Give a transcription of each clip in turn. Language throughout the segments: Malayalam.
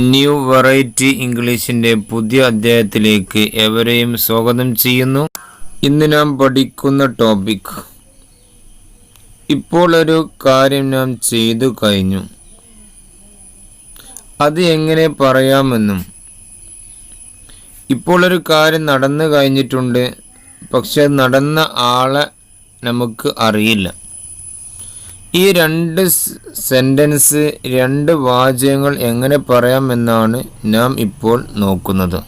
ന്യൂ വെറൈറ്റി ഇംഗ്ലീഷിൻ്റെ പുതിയ അധ്യായത്തിലേക്ക് എവരെയും സ്വാഗതം ചെയ്യുന്നു. ഇന്ന് നാം പഠിക്കുന്ന ടോപ്പിക്, ഇപ്പോൾ ഒരു കാര്യം നാം ചെയ്തു കഴിഞ്ഞു, അത് എങ്ങനെ പറയാമെന്നും, ഇപ്പോൾ ഒരു കാര്യം നടന്നു കഴിഞ്ഞിട്ടുണ്ട്, പക്ഷെ നടന്ന ആളെ നമുക്ക് അറിയില്ല. ഈ രണ്ട് സെൻറ്റൻസ്, രണ്ട് വാചകങ്ങൾ എങ്ങനെ പറയാമെന്നാണ് നാം ഇപ്പോൾ നോക്കുന്നത്.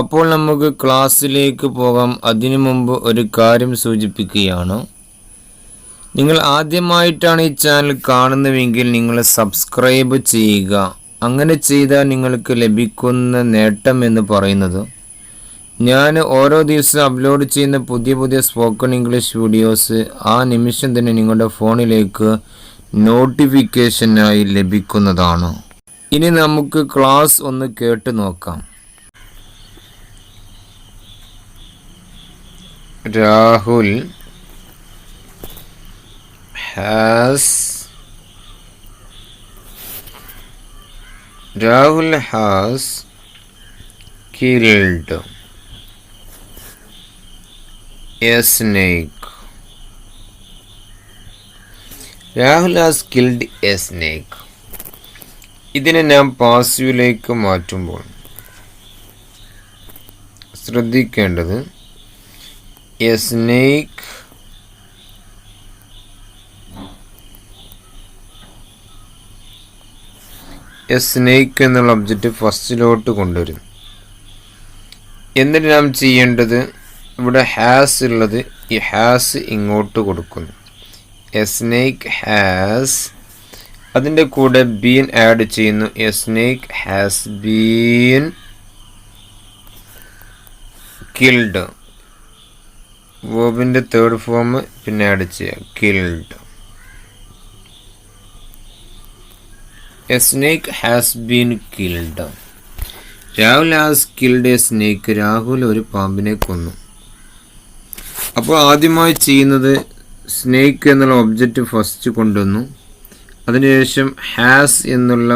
അപ്പോൾ നമുക്ക് ക്ലാസ്സിലേക്ക് പോകാം. അതിനു മുമ്പ് ഒരു കാര്യം സൂചിപ്പിക്കുകയാണ്. നിങ്ങൾ ആദ്യമായിട്ടാണ് ഈ ചാനൽ കാണുന്നതെങ്കിൽ നിങ്ങൾ സബ്സ്ക്രൈബ് ചെയ്യുക. അങ്ങനെ ചെയ്താൽ നിങ്ങൾക്ക് ലഭിക്കുന്ന നേട്ടം എന്ന് പറയുന്നത്, ഞാൻ ഓരോ ദിവസവും അപ്ലോഡ് ചെയ്യുന്ന പുതിയ സ്പോക്കൺ ഇംഗ്ലീഷ് വീഡിയോസ് ആ നിമിഷം തന്നെ നിങ്ങളുടെ ഫോണിലേക്ക് നോട്ടിഫിക്കേഷനായി ലഭിക്കുന്നതാണ്. ഇനി നമുക്ക് ക്ലാസ് ഒന്ന് കേട്ട് നോക്കാം. Rahul has killed a snake. Rahul has killed a snake. ഇതിനെ നാം പാസീവിലേക്ക് മാറ്റുമ്പോൾ ശ്രദ്ധിക്കേണ്ടത്, എ സ്നേക്ക് എന്നുള്ള ഒബ്ജക്റ്റ് ഫസ്റ്റിലോട്ട് കൊണ്ടുവരും. എന്നിട്ട് നാം ചെയ്യേണ്ടത്, ഇവിടെ ഹാസ് ഉള്ളത്, ഈ ഹാസ് ഇങ്ങോട്ട് കൊടുക്കുന്നു. എ സ്നേക്ക് ഹാസ്, അതിൻ്റെ കൂടെ ബീൻ ആഡ് ചെയ്യുന്നു. A snake has been killed. വേർബിൻ്റെ തേർഡ് ഫോം പിന്നെ ആഡ് ചെയ്യുക, killed. A snake has been killed. Rahul has killed a snake. Rahul ഒരു പാമ്പിനെ കൊന്നു. അപ്പോൾ ആദ്യമായി ചെയ്യുന്നത്, സ്നേക്ക് എന്നുള്ള ഒബ്ജക്റ്റ് ഫസ്റ്റ് കൊണ്ടുവന്നു, അതിനുശേഷം ഹാസ് എന്നുള്ള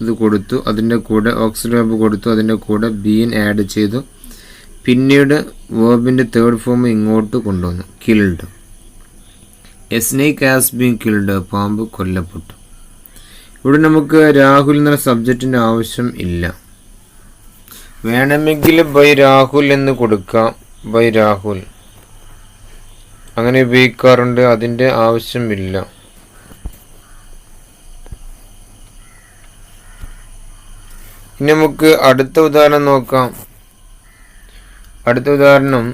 ഇത് കൊടുത്തു, അതിൻ്റെ കൂടെ ഓക്സിലറി വെർബ് കൊടുത്തു, അതിൻ്റെ കൂടെ ബീൻ ആഡ് ചെയ്തു, പിന്നീട് വേർബിൻ്റെ തേർഡ് ഫോം ഇങ്ങോട്ട് കൊണ്ടുവന്നു, killed. A snake has been killed. പാമ്പ് കൊല്ലപ്പെട്ടു. ഇവിടെ നമുക്ക് രാഹുൽ എന്ന സബ്ജക്റ്റിൻ്റെ ആവശ്യം ഇല്ല. വേണമെങ്കിൽ ബൈ രാഹുൽ എന്ന് കൊടുക്കാം. ബൈ രാഹുൽ അങ്ങനെ ഉപയോഗിക്കാറുണ്ട്. അതിൻ്റെ ആവശ്യമില്ല. ഇനി നമുക്ക് അടുത്ത ഉദാഹരണം നോക്കാം. അടുത്ത ഉദാഹരണം,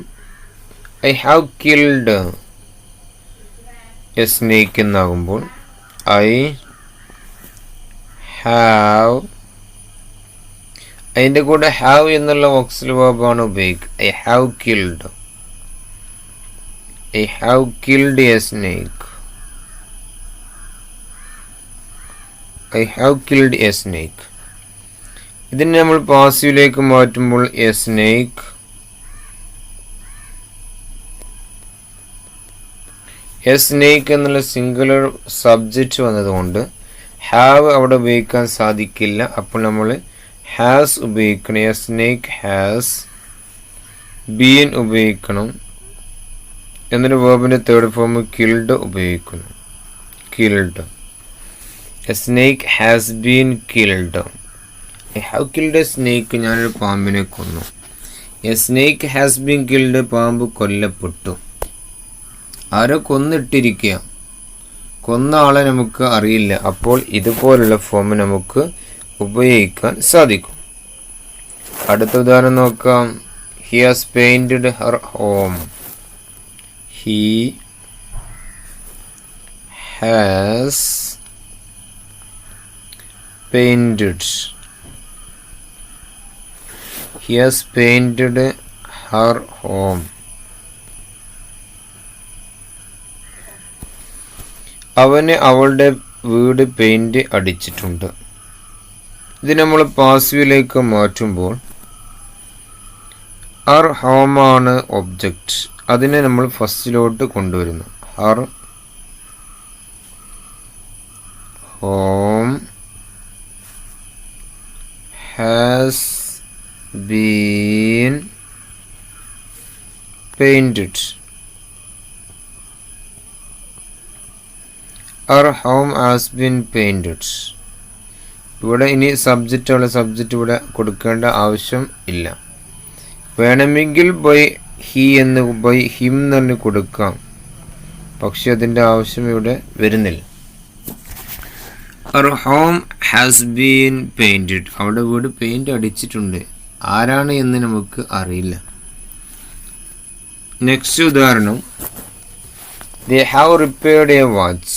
I have killed a snake എന്നാകുമ്പോൾ, ഐ ഹാവ്, അതിൻ്റെ കൂടെ ഹാവ് എന്നുള്ള ഓക്സിലറി വെർബാണ് ഉപയോഗിക്കുക. I have killed. I have killed a snake. I have killed a snake. ഇതിനെ നമ്മൾ പാസീവിലേക്ക് മാറ്റുമ്പോൾ, എ സ്നേക്ക്, എ സ്നേക്ക് എന്നുള്ള സിംഗുലർ സബ്ജക്റ്റ് വന്നതുകൊണ്ട് ഹാവ് അവിടെ ഉപയോഗിക്കാൻ സാധിക്കില്ല. അപ്പോൾ നമ്മൾ ഹാസ് ഉപയോഗിക്കണം. എ സ്നേക്ക് ഹാസ് ബീൻ ഉപയോഗിക്കണം. എന്നിട്ട് വേർബിൻ്റെ തേർഡ് ഫോം കിൽഡ് ഉപയോഗിക്കുന്നു, killed. A snake has been killed. I have killed a snake. ഞാനൊരു പാമ്പിനെ കൊന്നു. A snake has been killed. പാമ്പ് കൊല്ലപ്പെട്ടു. ആരോ കൊന്നിട്ടിരിക്കുക, കൊന്ന ആളെ നമുക്ക് അറിയില്ല. അപ്പോൾ ഇതുപോലുള്ള ഫോം നമുക്ക് ഉപയോഗിക്കാൻ സാധിക്കും. അടുത്ത ഉദാഹരണം നോക്കാം. He has painted Har home. He has painted. He has painted her home. അവന് അവളുടെ വീട് പെയിന്റ് അടിച്ചിട്ടുണ്ട്. ഇത് നമ്മൾ പാസീവിലേക്ക് മാറ്റുമ്പോൾ, ഹർ ഹോമാണ് ഒബ്ജക്റ്റ്. അതിനെ നമ്മൾ ഫസ്റ്റിലോട്ട് കൊണ്ടുവരുന്നു. Har home has been painted. Our home has been painted. ഇവിടെ ഇനി സബ്ജക്റ്റ് ഇവിടെ കൊടുക്കേണ്ട ആവശ്യം ഇല്ല. വേണമെങ്കിൽ ബൈ ഹിം എന്ന് കൊടുക്കാം, പക്ഷെ അതിൻ്റെ ആവശ്യം ഇവിടെ വരുന്നില്ല. Our home has been painted. അവിടെ വീട് പെയിന്റ് അടിച്ചിട്ടുണ്ട്. ആരാണ് എന്ന് നമുക്ക് അറിയില്ല. നെക്സ്റ്റ് ഉദാഹരണം, they have repaired a watch.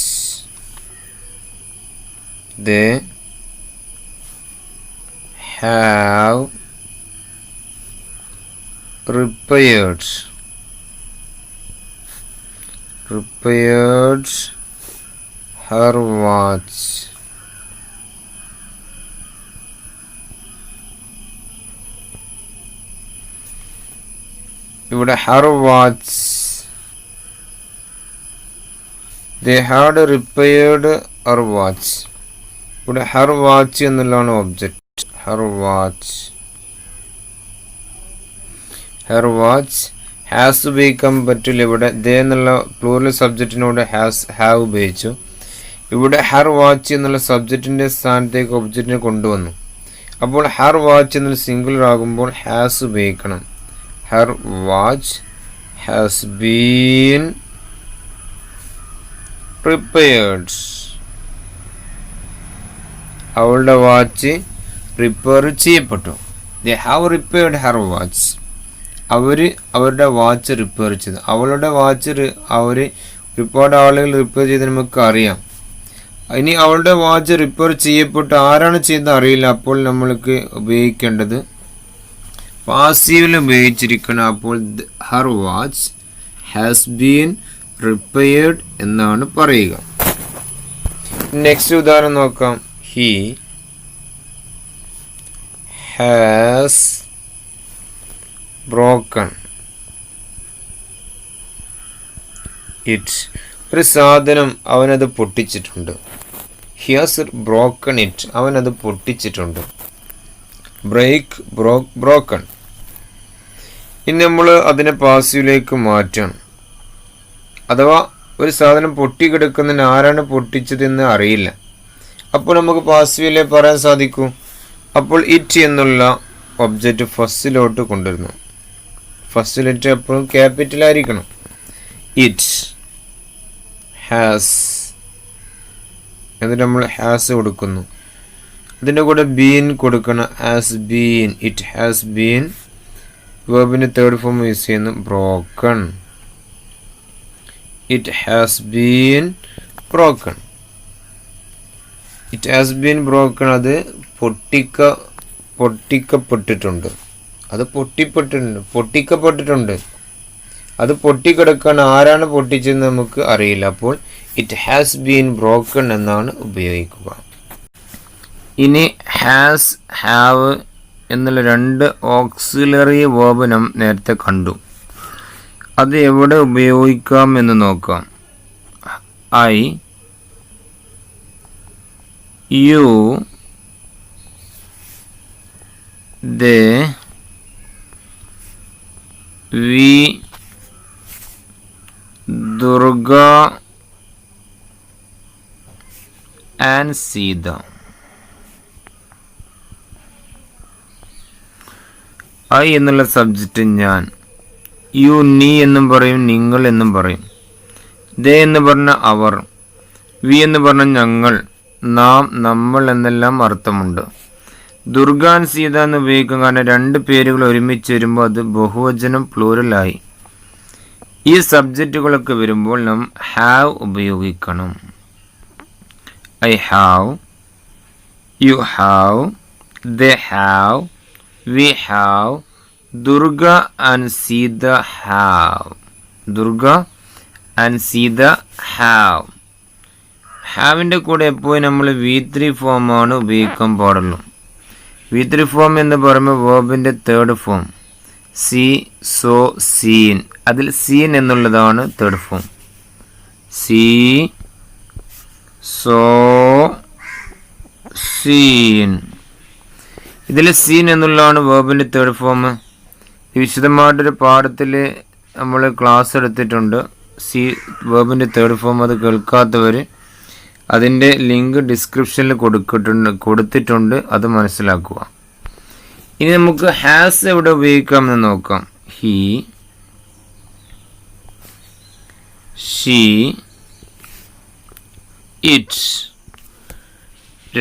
They have repaired her watch. ഇവിടെ her watch, they had repaired her watch. ഇവിടെ her watch എന്നുള്ളതാണ് ഒബ്ജക്റ്റ്. her watch has ഉപയോഗിക്കാൻ പറ്റില്ല. ഇവിടെ they എന്നുള്ള പ്ലൂറൽ സബ്ജക്റ്റിനോട് have ഉപയോഗിച്ചു. ഇവിടെ her watch എന്നുള്ള സബ്ജക്റ്റിൻ്റെ സ്ഥാനത്തേക്ക് ഒബ്ജക്റ്റിനെ കൊണ്ടുവന്നു. അപ്പോൾ her watch എന്നുള്ള സിംഗുലർ ആകുമ്പോൾ has ഉപയോഗിക്കണം. her watch has been repaired. അവളുടെ വാച്ച് റിപ്പയർ ചെയ്യപ്പെട്ടു. they have repaired her watch. അവരുടെ വാച്ച് റിപ്പയർ ചെയ്തു. അവളുടെ വാച്ച് ഒരുപാട് ആളുകൾ റിപ്പയർ ചെയ്ത് നമുക്ക് അറിയാം. ഇനി അവളുടെ വാച്ച് റിപ്പയർ ചെയ്യപ്പെട്ടു, ആരാണ് ചെയ്തത് അറിയില്ല. അപ്പോൾ നമ്മൾക്ക് ഉപയോഗിക്കേണ്ടത് പാസീവിൽ ഉപയോഗിച്ചിരിക്കണം. അപ്പോൾ her watch has been repaired എന്നാണ് പറയുക. നെക്സ്റ്റ് ഉദാഹരണം നോക്കാം. he has broken it. ഒരു സാധനം അവനത് പൊട്ടിച്ചിട്ടുണ്ട്. he has broken it. അവനത് പൊട്ടിച്ചിട്ടുണ്ട്. break, broken. ഇനി നമ്മൾ അതിനെ പാസീവിലേക്ക് മാറ്റണം. അഥവാ ഒരു സാധനം പൊട്ടിക്കിടക്കുന്നതിന് ആരാണ് പൊട്ടിച്ചതെന്ന് അറിയില്ല. അപ്പോൾ നമുക്ക് പാസീവിലെ പറയാൻ സാധിക്കൂ. അപ്പോൾ ഇറ്റ് എന്നുള്ള ഒബ്ജക്റ്റ് ഫസ്റ്റിലോട്ട് കൊണ്ടുവരുന്നു. ഫസ്റ്റ് ലെറ്റർ എപ്പോഴും ക്യാപിറ്റൽ ആയിരിക്കണം. ഇറ്റ് ഹാസ്, എന്നിട്ട് നമ്മൾ ഹാസ് കൊടുക്കുന്നു. അതിൻ്റെ കൂടെ ബീൻ കൊടുക്കണം. Has been, it has been. വേർബിൻ്റെ തേർഡ് ഫോം യൂസ് ചെയ്യുന്നു, broken. It has been broken. It has been broken. അത് പൊട്ടിക്കപ്പെട്ടിട്ടുണ്ട്. പൊട്ടിക്കപ്പെട്ടിട്ടുണ്ട്. അത് പൊട്ടിക്കിടക്കാൻ ആരാണ് പൊട്ടിച്ചതെന്ന് നമുക്ക് അറിയില്ല. അപ്പോൾ ഇറ്റ് ഹാസ് ബീൻ ബ്രോക്കൺ എന്നാണ് ഉപയോഗിക്കുക. ഇനി ഹാസ്, ഹാവ് എന്നുള്ള രണ്ട് ഓക്സിലറി വേർബ് നാം നേരത്തെ കണ്ടു. അത് എവിടെ ഉപയോഗിക്കാം എന്ന് നോക്കാം. I, you, they, we, Durga and Sita. I എന്നുള്ള സബ്ജക്റ്റ് ഞാൻ, യു നീ എന്നും പറയും, നിങ്ങൾ എന്നും പറയും. ദേ എന്ന് പറഞ്ഞ അവർ, വി എന്ന് പറഞ്ഞ ഞങ്ങൾ, നാം, നമ്മൾ എന്നെല്ലാം അർത്ഥമുണ്ട്. ദുർഗാൻ സീത എന്ന് ഉപയോഗിക്കും. കാരണം രണ്ട് പേരുകൾ ഒരുമിച്ച് വരുമ്പോൾ അത് ബഹുവചനം പ്ലൂറലായി. ഈ സബ്ജക്റ്റുകളൊക്കെ വരുമ്പോൾ നാം ഹാവ് ഉപയോഗിക്കണം. I have, you have, they have, we have, Durga and Sita have. Durga and Sita have. ഹാവിൻ്റെ കൂടെ എപ്പോഴും നമ്മൾ V3 ഫോമാണ് ഉപയോഗിക്കാൻ പാടുള്ളൂ. V3 ഫോം എന്ന് പറയുമ്പോൾ വേർബിൻ്റെ third form. See, saw, seen. അതിൽ സീൻ എന്നുള്ളതാണ് third form. See, saw, seen. ഇതിൽ സീൻ എന്നുള്ളതാണ് വേർബിൻ്റെ തേർഡ് ഫോം. വിശദമായിട്ടൊരു പാഠത്തിൽ നമ്മൾ ക്ലാസ് എടുത്തിട്ടുണ്ട്. വേർബിൻ്റെ തേർഡ് ഫോം. അത് കേൾക്കാത്തവർ അതിൻ്റെ ലിങ്ക് ഡിസ്ക്രിപ്ഷനിൽ കൊടുത്തിട്ടുണ്ട്. അത് മനസ്സിലാക്കുക. ഇനി നമുക്ക് ഹാസ് എവിടെ ഉപയോഗിക്കാമെന്ന് നോക്കാം. He, she, it,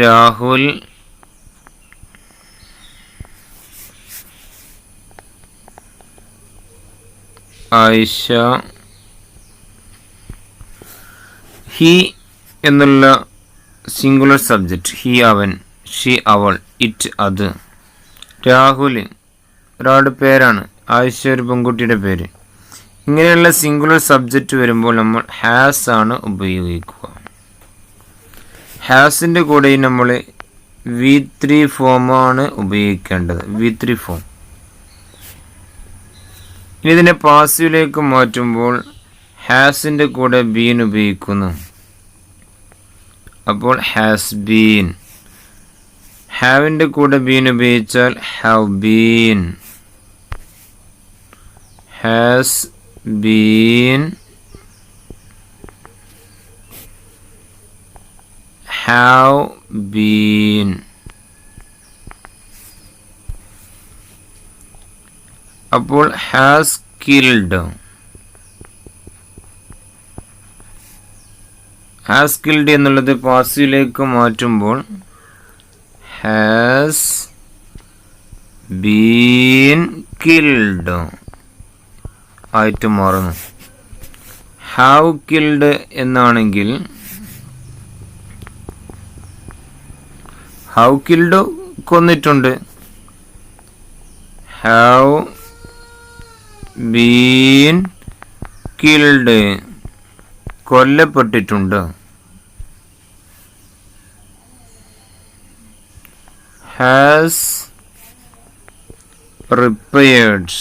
Rahul, Ayesha. He എന്നുള്ള സിംഗുലർ സബ്ജക്റ്റ്, ഹി അവൻ, ഷീ അവൾ, ഇറ്റ് അത്. രാഹുൽ ഒരാളുടെ പേരാണ്, ആയിഷ ഒരു പെൺകുട്ടിയുടെ പേര്. ഇങ്ങനെയുള്ള സിംഗുലർ സബ്ജക്റ്റ് വരുമ്പോൾ നമ്മൾ ഹാസ് ആണ് ഉപയോഗിക്കുക. ഹാസിൻ്റെ കൂടെ നമ്മൾ V3 ഫോമാണ് ഉപയോഗിക്കേണ്ടത്. V3 form. ഇനി ഇതിനെ പാസീവിലേക്ക് മാറ്റുമ്പോൾ ഹാസിൻ്റെ കൂടെ ബീൻ ഉപയോഗിക്കുന്നു. അപ്പോൾ ഹാസ് ബീൻ. ഹാവിൻ്റെ കൂടെ ബീൻ ഉപയോഗിച്ചാൽ have been. Has been, have been. അപ്പോൾ ഹാസ് കിൽഡ്. ഹാസ് കിൽഡ് എന്നുള്ളത് പാസീവിലേക്ക് മാറ്റുമ്പോൾ ഹാസ് ബീൻ കിൽഡ് ആയിട്ട് മാറുന്നു. ഹാവ് കിൽഡ് എന്നാണെങ്കിൽ ഹാവ് കിൽഡ് കൊന്നിട്ടുണ്ട്. ഹാവ് ബീൻ കിൽഡ് കൊല്ലപ്പെട്ടിട്ടുണ്ട്. Has repaired.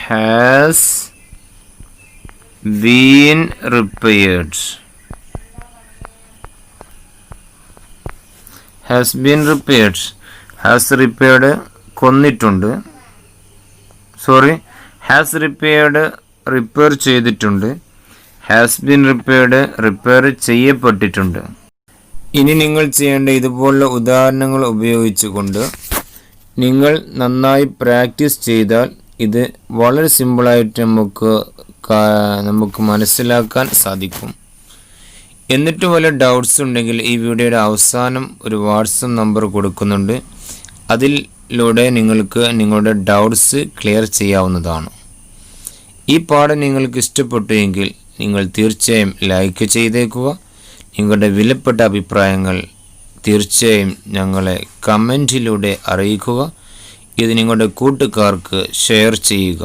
has been repaired. Has been repaired. Has repaired കൊന്നിട്ടുണ്ട്. has repaired റിപ്പയർ ചെയ്തിട്ടുണ്ട്. has been repaired റിപ്പയർ ചെയ്യപ്പെട്ടിട്ടുണ്ട്. ഇനി നിങ്ങൾ ചെയ്യേണ്ട ഇതുപോലുള്ള ഉദാഹരണങ്ങൾ ഉപയോഗിച്ചുകൊണ്ട് നിങ്ങൾ നന്നായി പ്രാക്ടീസ് ചെയ്താൽ ഇത് വളരെ സിമ്പിളായിട്ട് നമുക്ക് മനസ്സിലാക്കാൻ സാധിക്കും. എന്നിട്ടും വല്ല ഡൗട്ട്സ് ഉണ്ടെങ്കിൽ ഈ വീഡിയോയുടെ അവസാനം ഒരു വാട്സപ്പ് നമ്പർ കൊടുക്കുന്നുണ്ട്. അതിലൂടെ നിങ്ങൾക്ക് നിങ്ങളുടെ ഡൗട്ട്സ് ക്ലിയർ ചെയ്യാവുന്നതാണ്. ഈ പാഠം നിങ്ങൾക്ക് ഇഷ്ടപ്പെട്ടു എങ്കിൽ നിങ്ങൾ തീർച്ചയായും ലൈക്ക് ചെയ്തേക്കുക. നിങ്ങളുടെ വിലപ്പെട്ട അഭിപ്രായങ്ങൾ തീർച്ചയായും ഞങ്ങളെ കമൻറ്റിലൂടെ അറിയിക്കുക. ഇത് നിങ്ങളുടെ കൂട്ടുകാർക്ക് ഷെയർ ചെയ്യുക.